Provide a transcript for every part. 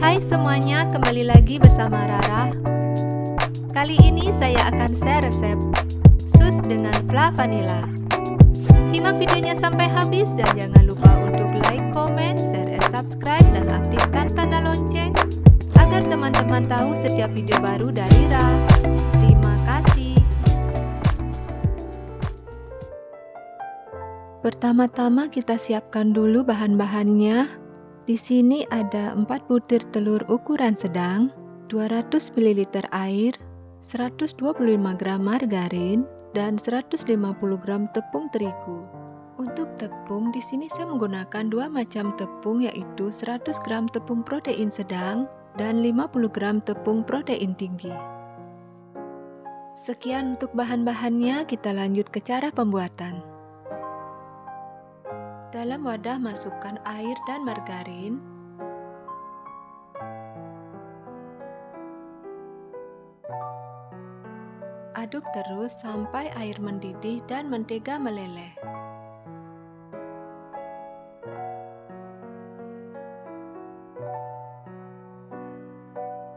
Hai semuanya, kembali lagi bersama Rara. Kali ini saya akan share resep sus dengan fla vanilla. Simak videonya sampai habis dan jangan lupa untuk like, comment, share, and subscribe dan aktifkan tanda lonceng agar teman-teman tahu setiap video baru dari Ra. Terima kasih. Pertama-tama kita siapkan dulu bahan-bahannya. Di sini ada 4 butir telur ukuran sedang, 200 ml air, 125 gram margarin, dan 150 gram tepung terigu. Untuk tepung, di sini saya menggunakan 2 macam tepung, yaitu 100 gram tepung protein sedang dan 50 gram tepung protein tinggi. Sekian untuk bahan-bahannya, kita lanjut ke cara pembuatan. Dalam wadah masukkan air dan margarin. Aduk terus sampai air mendidih dan mentega meleleh.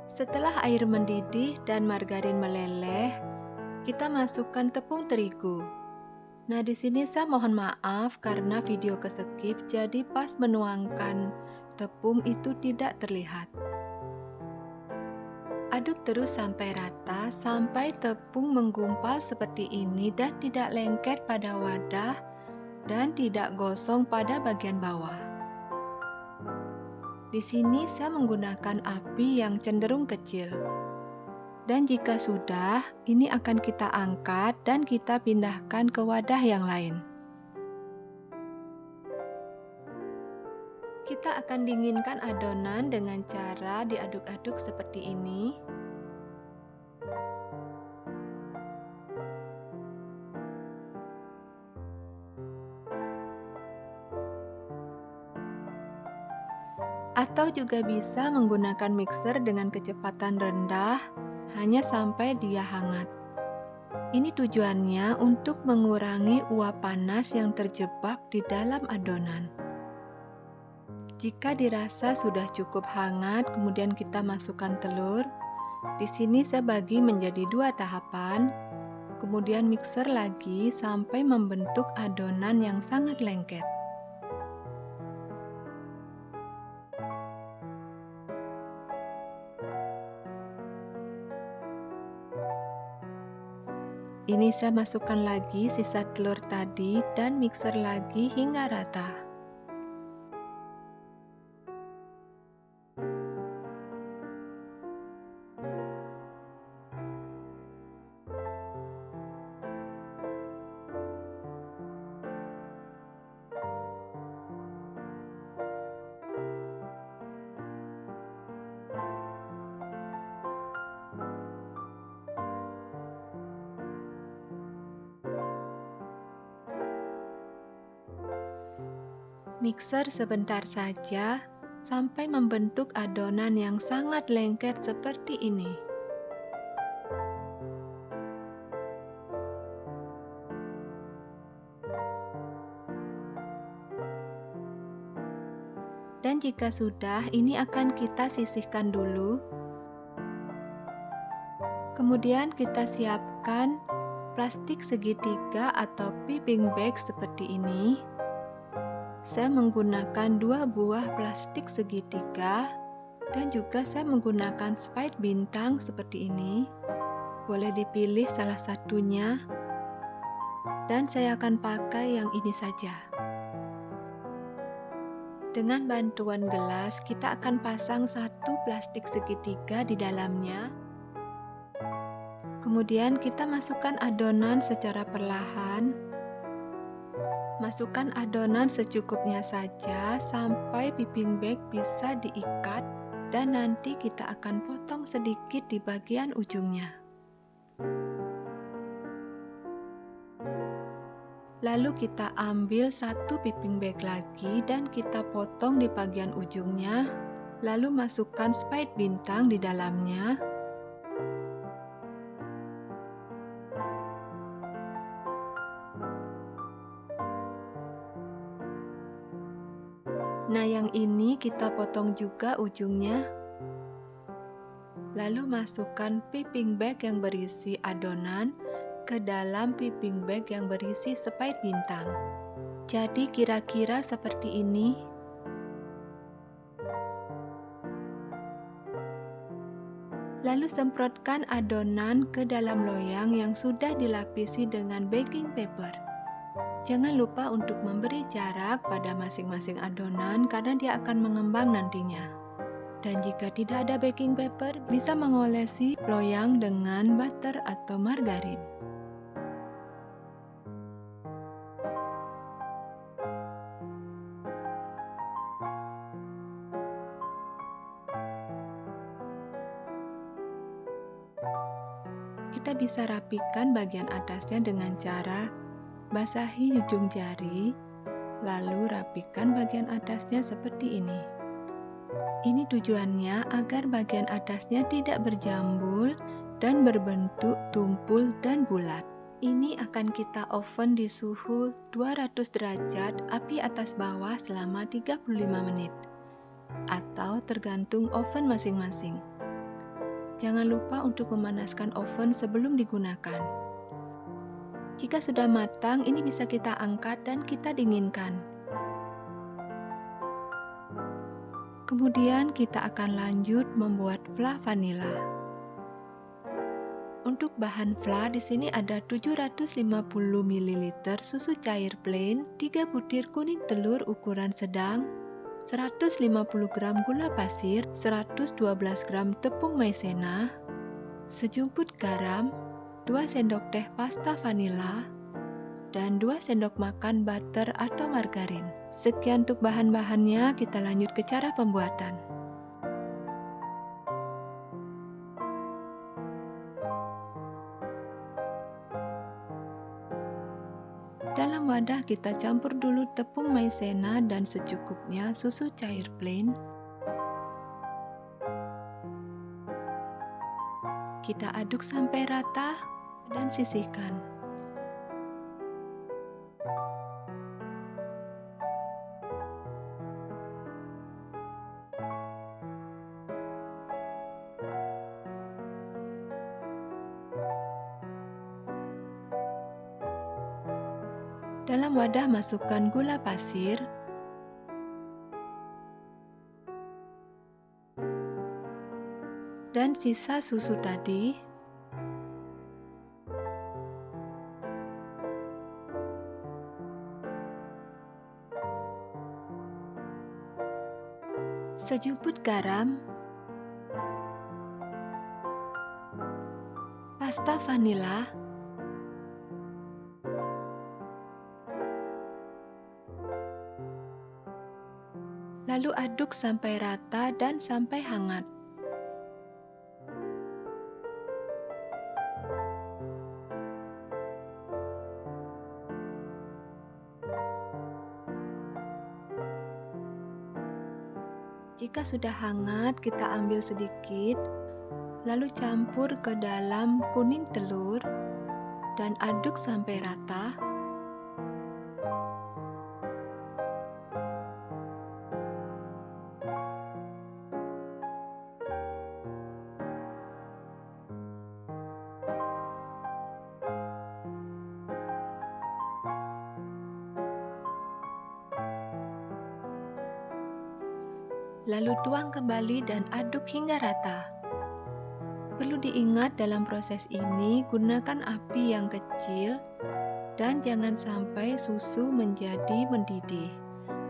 Setelah air mendidih dan margarin meleleh, kita masukkan tepung terigu. Nah, di sini saya mohon maaf karena video keskip, jadi pas menuangkan tepung itu tidak terlihat. Aduk terus sampai rata, sampai tepung menggumpal seperti ini dan tidak lengket pada wadah dan tidak gosong pada bagian bawah. Di sini saya menggunakan api yang cenderung kecil. Dan jika sudah, ini akan kita angkat dan kita pindahkan ke wadah yang lain. Kita akan dinginkan adonan dengan cara diaduk-aduk seperti ini. Atau juga bisa menggunakan mixer dengan kecepatan rendah, hanya sampai dia hangat. Ini tujuannya untuk mengurangi uap panas yang terjebak di dalam adonan. Jika dirasa sudah cukup hangat, kemudian kita masukkan telur. Di sini saya bagi menjadi 2 tahapan. Kemudian mixer lagi sampai membentuk adonan yang sangat lengket. Ini saya masukkan lagi sisa telur tadi dan mixer lagi hingga rata. Mixer sebentar saja sampai membentuk adonan yang sangat lengket seperti ini. Dan jika sudah, ini akan kita sisihkan dulu. Kemudian kita siapkan plastik segitiga atau piping bag seperti ini. Saya menggunakan 2 buah plastik segitiga dan juga saya menggunakan spide bintang seperti ini. Boleh dipilih salah satunya dan saya akan pakai yang ini saja. Dengan bantuan gelas, kita akan pasang 1 plastik segitiga di dalamnya. Kemudian kita masukkan adonan secara perlahan. Masukkan adonan secukupnya saja sampai piping bag bisa diikat dan nanti kita akan potong sedikit di bagian ujungnya. Lalu kita ambil 1 piping bag lagi dan kita potong di bagian ujungnya, lalu masukkan spide bintang di dalamnya. Nah, yang ini kita potong juga ujungnya. Lalu masukkan piping bag yang berisi adonan ke dalam piping bag yang berisi spide bintang. Jadi kira-kira seperti ini. Lalu semprotkan adonan ke dalam loyang yang sudah dilapisi dengan baking paper. Jangan lupa untuk memberi jarak pada masing-masing adonan karena dia akan mengembang nantinya. Dan jika tidak ada baking paper, bisa mengolesi loyang dengan butter atau margarin. Kita bisa rapikan bagian atasnya dengan cara basahi ujung jari, lalu rapikan bagian atasnya seperti ini. Ini tujuannya agar bagian atasnya tidak berjambul dan berbentuk tumpul dan bulat. Ini akan kita oven di suhu 200 derajat api atas bawah selama 35 menit, atau tergantung oven masing-masing. Jangan lupa untuk memanaskan oven sebelum digunakan. Jika sudah matang, ini bisa kita angkat dan kita dinginkan. Kemudian kita akan lanjut membuat fla vanila. Untuk bahan fla di sini ada 750 ml susu cair plain, 3 butir kuning telur ukuran sedang, 150 gram gula pasir, 112 gram tepung maizena, sejumput garam, 2 sendok teh pasta vanila, dan 2 sendok makan butter atau margarin. Sekian untuk bahan-bahannya, kita lanjut ke cara pembuatan. Dalam wadah kita campur dulu tepung maizena dan secukupnya susu cair plain. Kita aduk sampai rata dan sisihkan. Dalam wadah masukkan gula pasir, dan sisa susu tadi. Sejumput garam, pasta vanila, lalu aduk sampai rata dan sampai hangat. Jika sudah hangat, kita ambil sedikit, lalu campur ke dalam kuning telur dan aduk sampai rata. Lalu tuang kembali dan aduk hingga rata. Perlu diingat dalam proses ini, gunakan api yang kecil dan jangan sampai susu menjadi mendidih.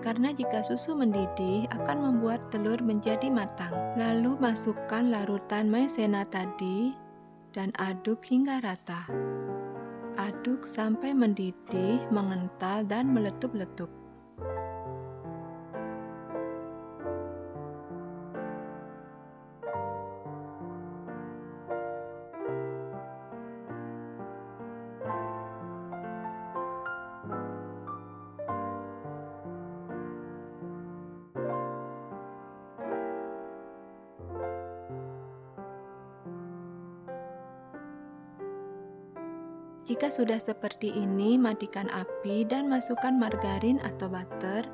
Karena jika susu mendidih akan membuat telur menjadi matang. Lalu masukkan larutan maizena tadi dan aduk hingga rata. Aduk sampai mendidih, mengental dan meletup-letup. Jika sudah seperti ini, matikan api dan masukkan margarin atau butter.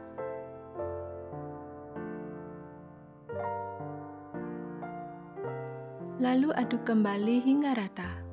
Lalu aduk kembali hingga rata.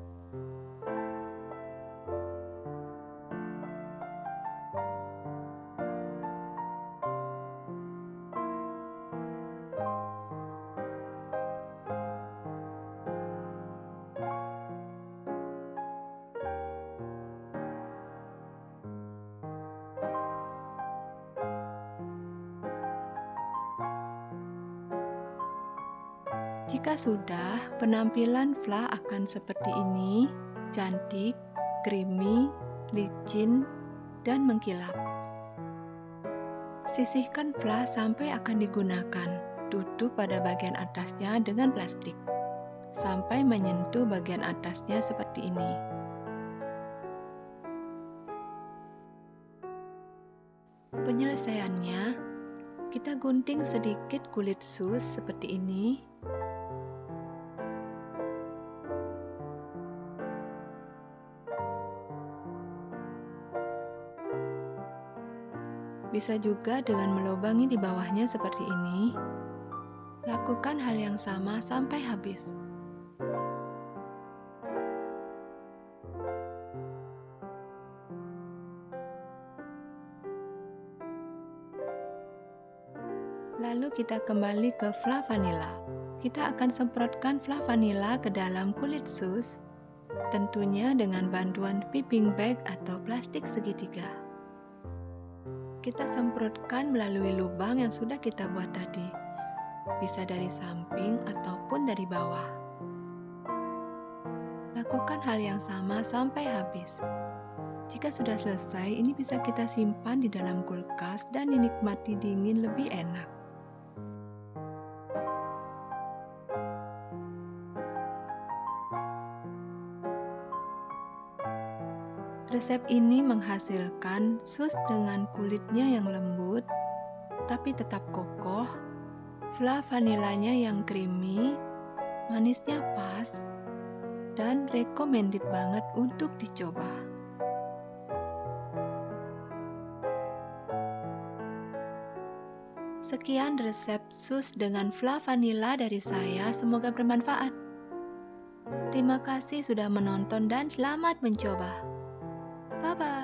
Jika sudah, penampilan fla akan seperti ini, cantik, creamy, licin, dan mengkilap. Sisihkan fla sampai akan digunakan. Tutup pada bagian atasnya dengan plastik, sampai menyentuh bagian atasnya seperti ini. Penyelesaiannya, kita gunting sedikit kulit sus seperti ini. Bisa juga dengan melubangi di bawahnya seperti ini. Lakukan hal yang sama sampai habis. Lalu kita kembali ke fla vanilla. Kita akan semprotkan fla vanilla ke dalam kulit sus, tentunya dengan bantuan piping bag atau plastik segitiga. Kita semprotkan melalui lubang yang sudah kita buat tadi, bisa dari samping ataupun dari bawah. Lakukan hal yang sama sampai habis. Jika sudah selesai, ini bisa kita simpan di dalam kulkas dan dinikmati dingin lebih enak. Resep ini menghasilkan sus dengan kulitnya yang lembut, tapi tetap kokoh, fla vanilanya yang creamy, manisnya pas, dan recommended banget untuk dicoba. Sekian resep sus dengan fla vanilla dari saya, semoga bermanfaat. Terima kasih sudah menonton dan selamat mencoba. Bye-bye.